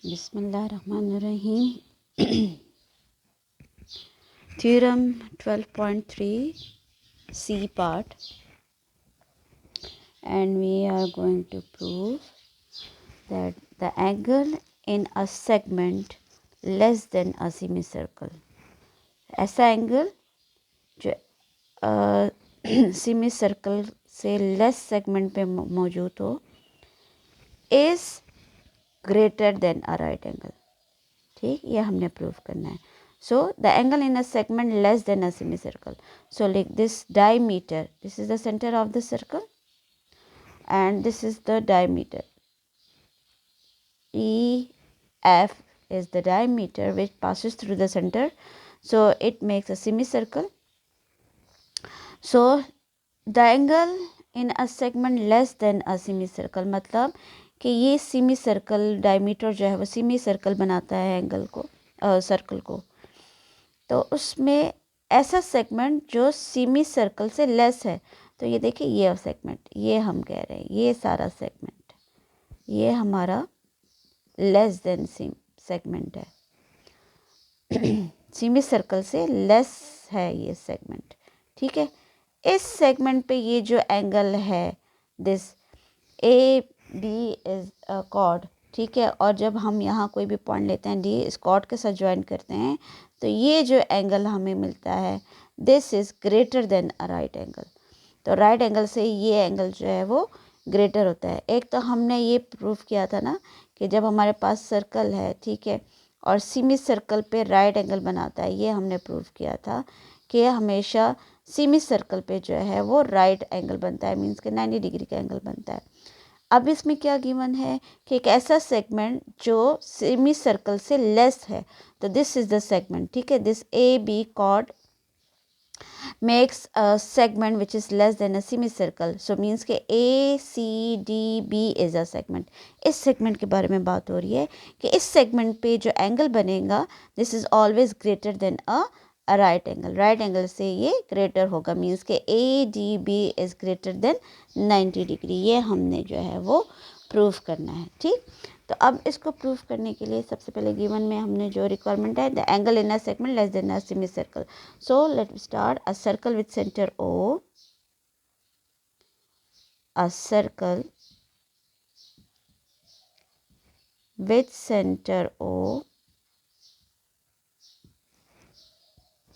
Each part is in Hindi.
बिस्मिल्लाहिर्रहमानिर्रहीम। Theorem 12.3 C part, and we are going to prove that the angle in a segment less than a semicircle, ऐसा एंगल जो सेमीसर्कल से लेस सेगमेंट पे मौजूद हो is greater than a right angle. ठीक, ये हमने प्रूव करना है। So the angle in a segment less than a semicircle. So like this diameter, this is the center of the circle and this is the diameter. EF is the diameter which passes through the center. So it makes a semicircle. So the angle in a segment less than a semicircle मतलब कि ये semicircle diameter जो है वो semicircle बनाता है एंगल को, सर्कल को। तो उसमें ऐसा सेगमेंट जो सेमी सर्कल से लेस है, तो ये देखिए ये सेगमेंट, ये हम कह रहे हैं ये सारा सेगमेंट ये हमारा लेस देन सेगमेंट है। सेमी सर्कल से लेस है ये सेगमेंट। ठीक है, इस सेगमेंट पे ये जो एंगल है this A B is a chord. ठीक है, और जब हम यहाँ कोई भी पॉइंट लेते हैं डी, इस कॉर्ड के साथ ज्वाइन करते हैं तो ये जो एंगल हमें मिलता है this is greater than a right angle. तो राइट एंगल से ये एंगल जो है वो ग्रेटर होता है। एक तो हमने ये प्रूफ किया था ना कि जब हमारे पास सर्कल है, ठीक है, और सेमी सर्कल पे राइट एंगल बनाता है, ये हमने प्रूफ किया था कि हमेशा सेमी सर्कल पे जो है वो राइट एंगल बनता है, मीन्स के 90 डिग्री का एंगल बनता है। अब इसमें क्या गिवन है कि एक ऐसा सेगमेंट जो सेमी सर्कल से लेस है, तो दिस इज द सेगमेंट। ठीक है, this A B chord makes a segment which is less than a semicircle, so means के A C D B is a segment। इस सेगमेंट के बारे में बात हो रही है कि इस सेगमेंट पे जो एंगल बनेगा this is always greater than a right angle. Right angle से ये ग्रेटर होगा, मीन्स के A D B is greater than 90 degree. ये हमने जो है वो प्रूफ करना है। ठीक, तो अब इसको प्रूफ करने के लिए सबसे पहले गिवन में हमने जो रिक्वायरमेंट है, the angle in a segment less than a semi circle. So let start a circle with centre O, a circle with center O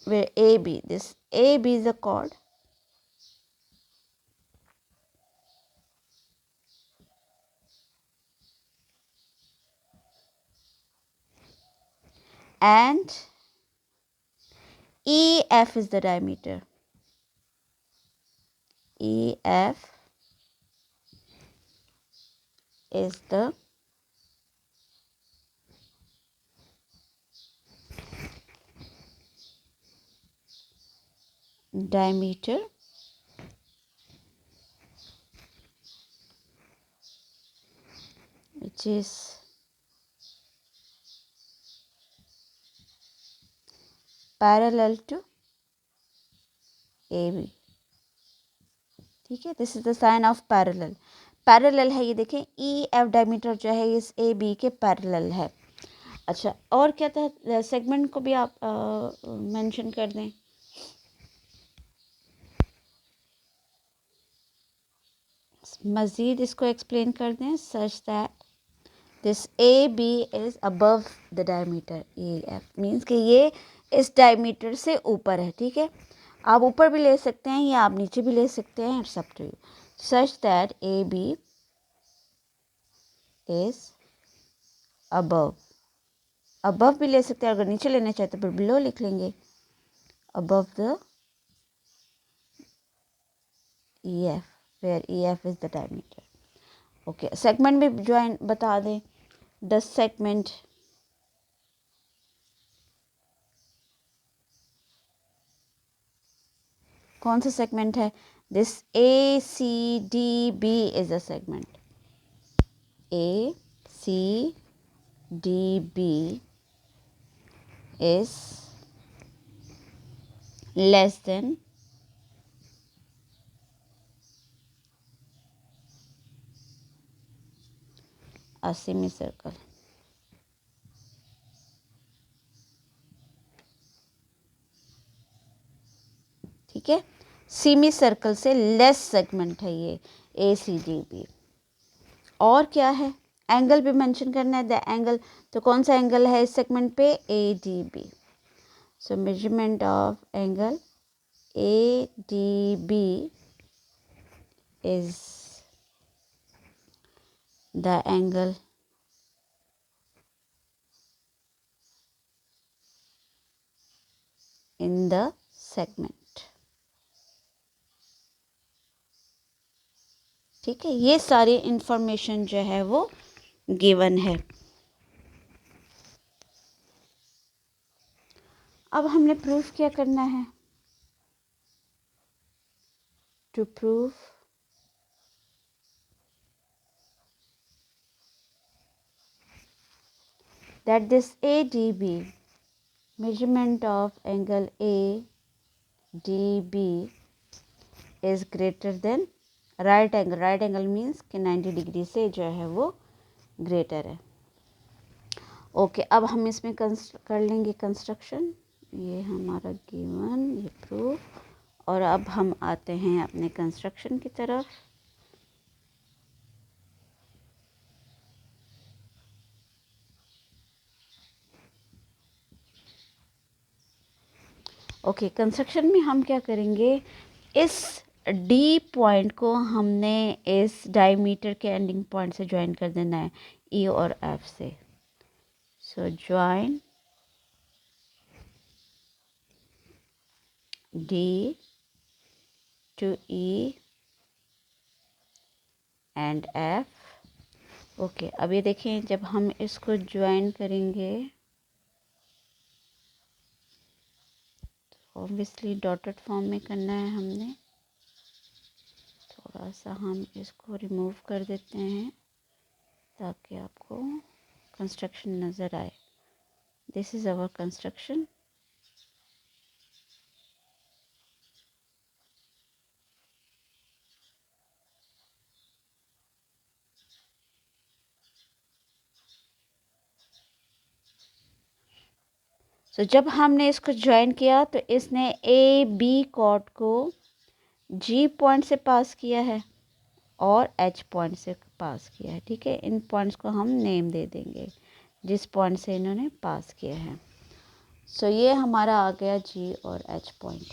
where AB, this AB is the chord, and EF is the diameter. EF is the diameter which is parallel to AB। ठीक है, this is the sign of parallel. Parallel है, ये देखें ई एफ डायमीटर जो है इस ए बी के पैरेलल है। अच्छा, और क्या था, सेगमेंट को भी आप मेंशन कर दें। मज़ीद इसको एक्सप्लेन कर दें, such that this A B is above the diameter A F, means कि ये इस डायमीटर से ऊपर है। ठीक है, आप ऊपर भी ले सकते हैं या आप नीचे भी ले सकते हैं, it's up to you. Such that A B is above भी ले सकते हैं, अगर नीचे लेना चाहते तो फिर बिलो लिख लेंगे, above the E F, where E F is the diameter. Okay, segment भी ज्वाइन बता दें। द सेगमेंट कौन सा सेगमेंट है, this A C D B is a segment. A C D B is less than a semicircle। ठीक है। सेमी सर्कल से लेस सेगमेंट है ये ACDB। और क्या है, एंगल भी मेंशन करना है, द एंगल, तो कौन सा एंगल है इस सेगमेंट पे, ADB। So measurement of angle ADB is the angle in the segment। ठीक है, ये सारी इंफॉर्मेशन जो है वो गिवन है। अब हमने प्रूफ क्या करना है, to prove that this ADB, measurement of angle ADB is greater than right angle। right angle means कि 90 डिग्री से जो है वो ग्रेटर है। ओके, अब हम इसमें कर लेंगे कंस्ट्रक्शन। ये हमारा गिवन, ये प्रूफ, और अब हम आते हैं अपने कंस्ट्रक्शन की तरफ। ओके, कंस्ट्रक्शन में हम क्या करेंगे, इस डी पॉइंट को हमने इस डायमीटर के एंडिंग पॉइंट से ज्वाइन कर देना है, ई और एफ से। So join D to E and F. Okay, अब ये देखें, जब हम इसको ज्वाइन करेंगे तो ऑब्वियसली डॉटेड फॉर्म में करना है हमने। थोड़ा सा हम इसको रिमूव कर देते हैं ताकि आपको कंस्ट्रक्शन नज़र आए। This is our construction. So जब हमने इसको ज्वाइन किया तो इसने AB कॉर्ड को G पॉइंट से पास किया है और H पॉइंट से पास किया है। ठीक है, इन पॉइंट्स को हम नेम दे देंगे जिस पॉइंट से इन्होंने पास किया है। सो ये हमारा आ गया G और H पॉइंट।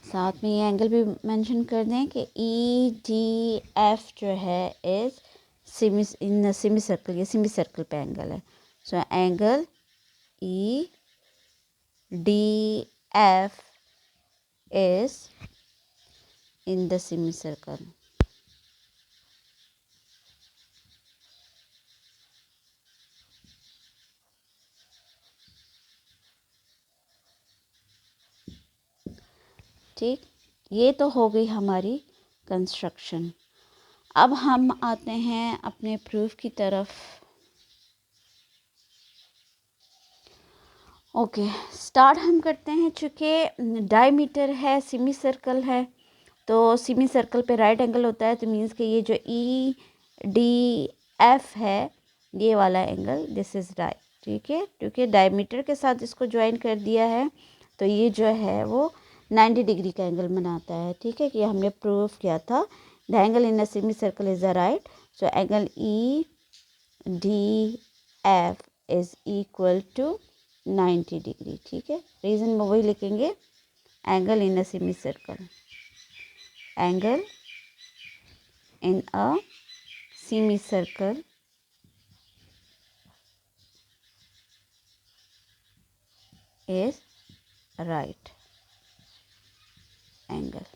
साथ में ये एंगल भी मेंशन कर दें कि EDF जो है इज इन सेमी सर्कल, ये सेमी सर्कल पे एंगल है। सो angle EDF is in the semicircle। ठीक, ये तो हो गई हमारी कंस्ट्रक्शन। अब हम आते हैं अपने प्रूफ की तरफ। ओके, स्टार्ट हम करते हैं। चूँकि डायमीटर है, सेमी सर्कल है, तो सेमी सर्कल पे राइट एंगल होता है, तो मीन्स कि ये जो EDF है, ये वाला एंगल, दिस इज़ राइट। ठीक है, क्योंकि डायमीटर के साथ इसको ज्वाइन कर दिया है तो ये जो है वो 90 डिग्री का एंगल बनाता है। ठीक है, कि हमने प्रूफ किया था, the angle in a semicircle is a right. So angle EDF is equal to 90 degree. ठीक है, रीज़न में वही लिखेंगे, angle in a semicircle, angle in a semicircle is right angle।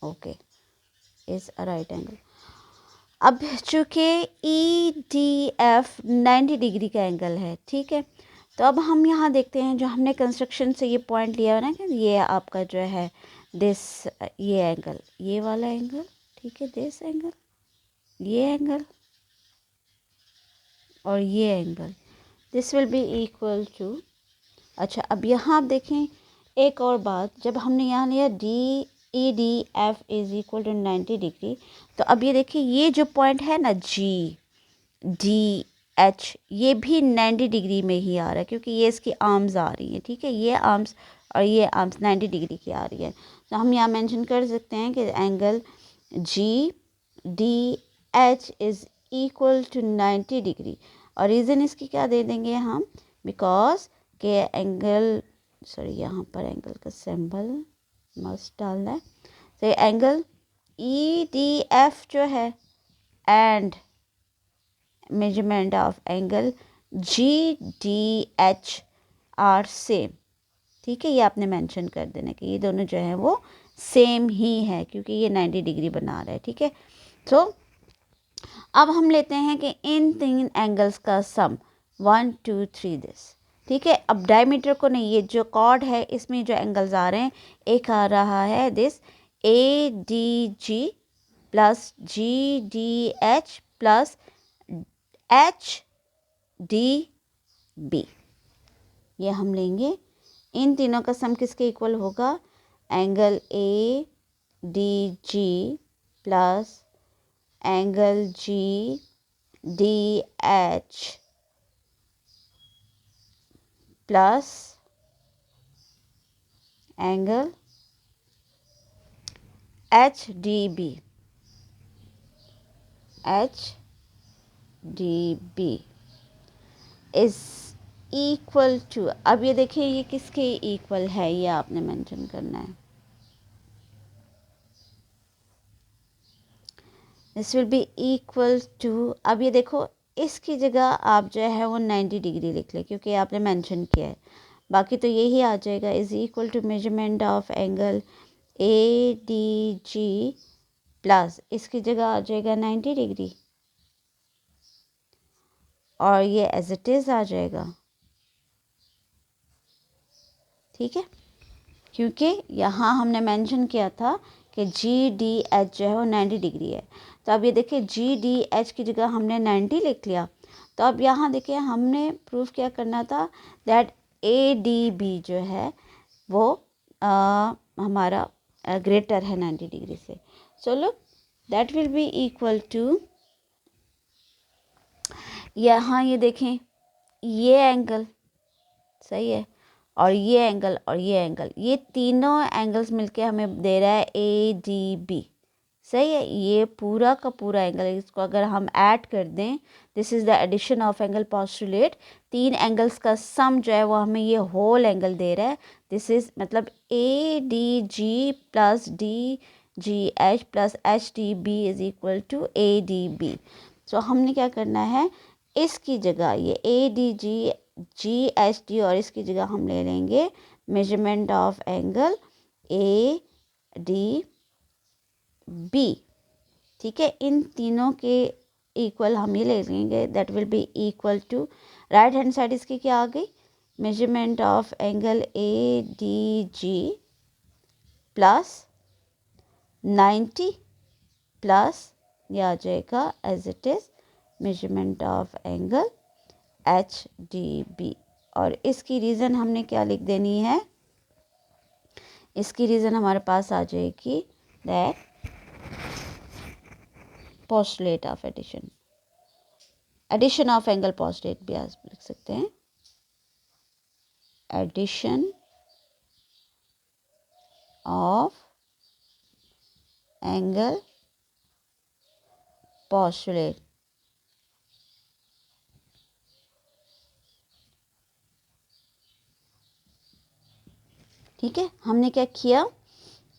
Okay, is a right angle. अब चूँकि EDF 90 डिग्री का एंगल है, ठीक है, तो अब हम यहाँ देखते हैं, जो हमने कंस्ट्रक्शन से ये पॉइंट लिया है ना कि ये आपका जो है दिस, ये एंगल, ये वाला एंगल, ठीक है, दिस एंगल, ये एंगल और ये angle, this will be equal to. अच्छा, अब यहाँ आप देखें, एक और बात, जब हमने यहाँ लिया DEDF is equal to 90 degree, तो अब ये देखिए ये जो पॉइंट है ना GDH, ये भी 90 डिग्री में ही आ रहा है क्योंकि ये इसकी आर्म्स आ रही हैं, ठीक है, ये आर्म्स और ये आर्म्स 90 डिग्री की आ रही है। तो हम यहाँ मेंशन कर सकते हैं कि angle GDH is equal to 90 degree. और रीज़न इसकी क्या दे देंगे हम, बिकॉज के एंगल, सॉरी यहाँ पर एंगल का सिंबल मस्ट डालना है, तो एंगल EDF जो है and measurement of angle GDH are same, ठीक है, ये आपने मेंशन कर देना कि ये दोनों जो है वो सेम ही है क्योंकि ये 90 डिग्री बना रहा है, ठीक है। तो अब हम लेते हैं कि इन 3 एंगल्स का सम 1 2 3 दिस, ठीक है। अब डायमीटर को नहीं, ये जो कॉर्ड है इसमें जो एंगल्स आ रहे हैं, एक आ रहा है this ADG plus GDH plus HDB, ये हम लेंगे। इन तीनों का सम किसके इक्वल होगा, angle ADG plus angle GDH plus angle HDB is equal to, अब ये देखिए ये किसके इक्वल है, ये आपने मेंशन करना है। This will be equal to, अब ये देखो इसकी जगह आप जो है वो 90 डिग्री लिख लें क्योंकि आपने मेंशन किया है, बाकी तो यही आ जाएगा, is equal to measurement of angle ADG plus इसकी जगह आ जाएगा 90 डिग्री और ये एज इट इज़ आ जाएगा, ठीक है, क्योंकि यहाँ हमने मेंशन किया था कि GDH जो है वो 90 डिग्री है। तो अब ये देखिए GDH की जगह हमने 90 लिख लिया, तो अब यहाँ देखिए हमने प्रूफ क्या करना था, दैट ADB जो है वो हमारा ग्रेटर है 90 डिग्री से। So look that will be equal to, यहाँ ये देखें ये एंगल सही है और ये एंगल और ये एंगल, ये तीनों एंगल्स मिलके हमें दे रहा है ADB, सही है। ये पूरा का पूरा एंगल, इसको अगर हम ऐड कर दें, this is the addition of angle postulate, 3 angles का सम जो है वो हमें ये होल एंगल दे रहा है। दिस इज़ मतलब ADG plus DGH plus HDB is equal to ADB। सो हमने क्या करना है, इसकी जगह ये ADG GHD और इसकी जगह हम ले लेंगे मेजरमेंट ऑफ एंगल ADB, ठीक है। इन तीनों के इक्वल हम ये ले लेंगे, that will be equal to, right hand side इसकी क्या आ गई, measurement of angle ADG plus 90 plus ये आ जाएगा as it is measurement of angle HDB। और इसकी रीज़न हमने क्या लिख देनी है, इसकी रीज़न हमारे पास आ जाएगी that postulate of addition of angle postulate भी आप लिख सकते हैं, एडिशन ऑफ एंगल पोस्टुलेट, ठीक है। हमने क्या किया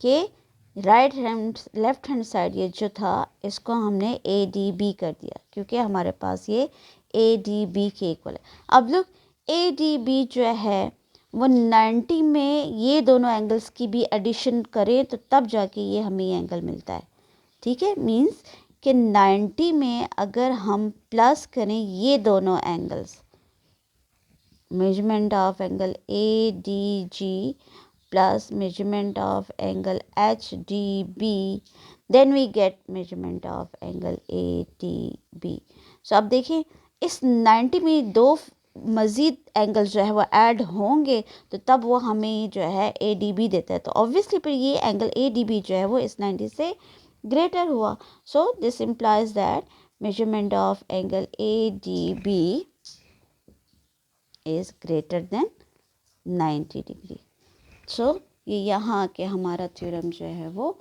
कि right hand left hand side ये जो था इसको हमने ADB कर दिया क्योंकि हमारे पास ये ADB के इक्वल है। अब लोग ADB जो है वो 90 में ये दोनों एंगल्स की भी एडिशन करें तो तब जाके ये हमें एंगल मिलता है, ठीक है। मींस कि 90 में अगर हम प्लस करें ये दोनों angles, measurement of angle ADG plus measurement of angle HDB, then we get measurement of angle ADB। so अब देखिए इस 90 में दो मज़ीद एंगल जो है वो ऐड होंगे तो तब वो हमें जो है ADB देता है। तो ऑब्वियसली फिर ये एंगल ADB जो है वो इस 90 से ग्रेटर हुआ। So this implies that measurement of angle ADB is greater than 90 degree. So ये यहाँ के हमारा थ्योरम जो है वो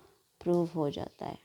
प्रूव हो जाता है।